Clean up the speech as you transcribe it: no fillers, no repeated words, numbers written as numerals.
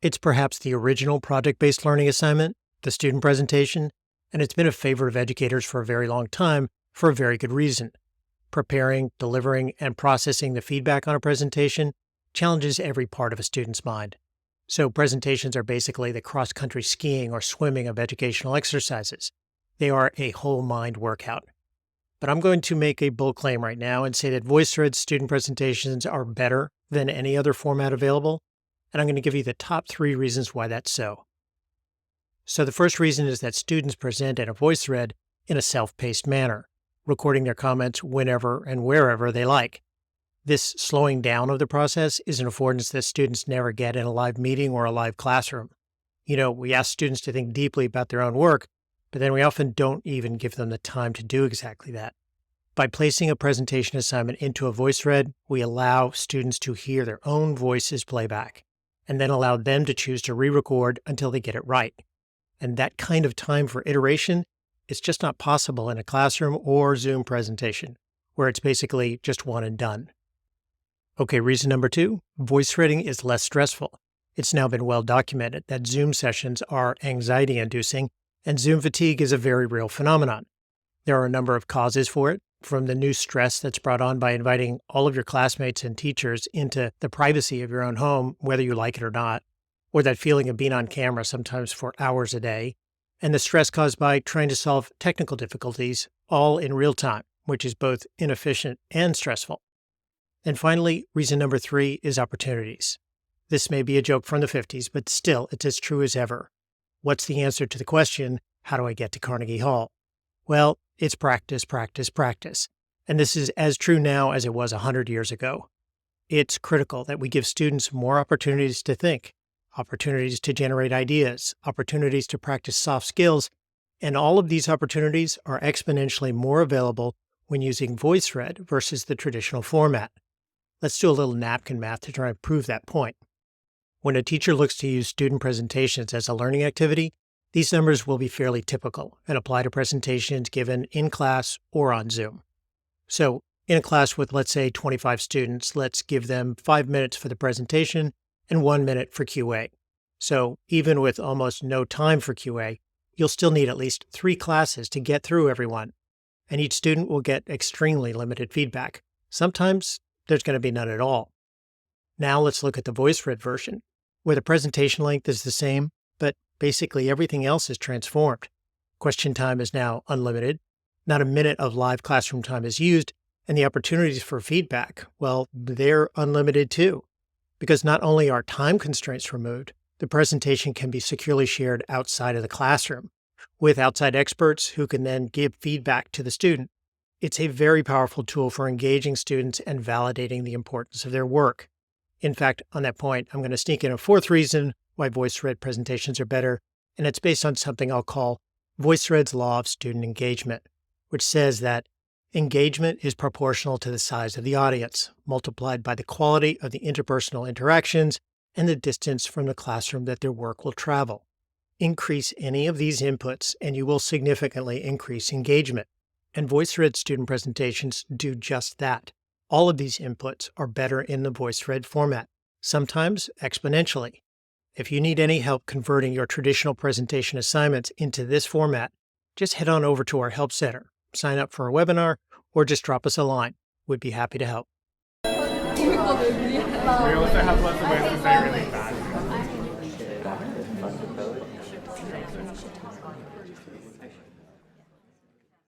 It's perhaps the original project-based learning assignment, the student presentation, and it's been a favorite of educators for a very long time for a very good reason. Preparing, delivering, and processing the feedback on a presentation challenges every part of a student's mind. So presentations are basically the cross-country skiing or swimming of educational exercises. They are a whole mind workout. But I'm going to make a bold claim right now and say that VoiceThread student presentations are better than any other format available, and I'm going to give you the top 3 reasons why that's so. So the first reason is that students present in a VoiceThread in a self-paced manner, recording their comments whenever and wherever they like. This slowing down of the process is an affordance that students never get in a live meeting or a live classroom. We ask students to think deeply about their own work, but then we often don't even give them the time to do exactly that. By placing a presentation assignment into a VoiceThread, we allow students to hear their own voices playback, and then allow them to choose to re-record until they get it right. And that kind of time for iteration is just not possible in a classroom or Zoom presentation, where it's basically just one and done. Okay, reason number 2, VoiceThreading is less stressful. It's now been well documented that Zoom sessions are anxiety-inducing, and Zoom fatigue is a very real phenomenon. There are a number of causes for it, from the new stress that's brought on by inviting all of your classmates and teachers into the privacy of your own home, whether you like it or not, or that feeling of being on camera sometimes for hours a day, and the stress caused by trying to solve technical difficulties all in real time, which is both inefficient and stressful. And finally, reason number 3 is opportunities. This may be a joke from the 50s, but still, it's as true as ever. What's the answer to the question, how do I get to Carnegie Hall? Well, it's practice, practice, practice. And this is as true now as it was 100 years ago. It's critical that we give students more opportunities to think, opportunities to generate ideas, opportunities to practice soft skills, and all of these opportunities are exponentially more available when using VoiceThread versus the traditional format. Let's do a little napkin math to try and prove that point. When a teacher looks to use student presentations as a learning activity, these numbers will be fairly typical and apply to presentations given in class or on Zoom. So, in a class with, let's say, 25 students, let's give them 5 minutes for the presentation and 1 minute for QA. So, even with almost no time for QA, you'll still need at least 3 classes to get through everyone, and each student will get extremely limited feedback. Sometimes there's going to be none at all. Now let's look at the VoiceThread version, where the presentation length is the same, but basically everything else is transformed. Question time is now unlimited. Not a minute of live classroom time is used, and the opportunities for feedback, well, they're unlimited too. Because not only are time constraints removed, the presentation can be securely shared outside of the classroom, with outside experts who can then give feedback to the student. It's a very powerful tool for engaging students and validating the importance of their work. In fact, on that point, I'm going to sneak in a 4th reason why VoiceThread presentations are better, and it's based on something I'll call VoiceThread's law of student engagement, which says that engagement is proportional to the size of the audience, multiplied by the quality of the interpersonal interactions and the distance from the classroom that their work will travel. Increase any of these inputs, and you will significantly increase engagement. And VoiceThread student presentations do just that. All of these inputs are better in the VoiceThread format, sometimes exponentially. If you need any help converting your traditional presentation assignments into this format, just head on over to our Help Center, sign up for a webinar, or just drop us a line. We'd be happy to help. We also have lots of ways to say really fast.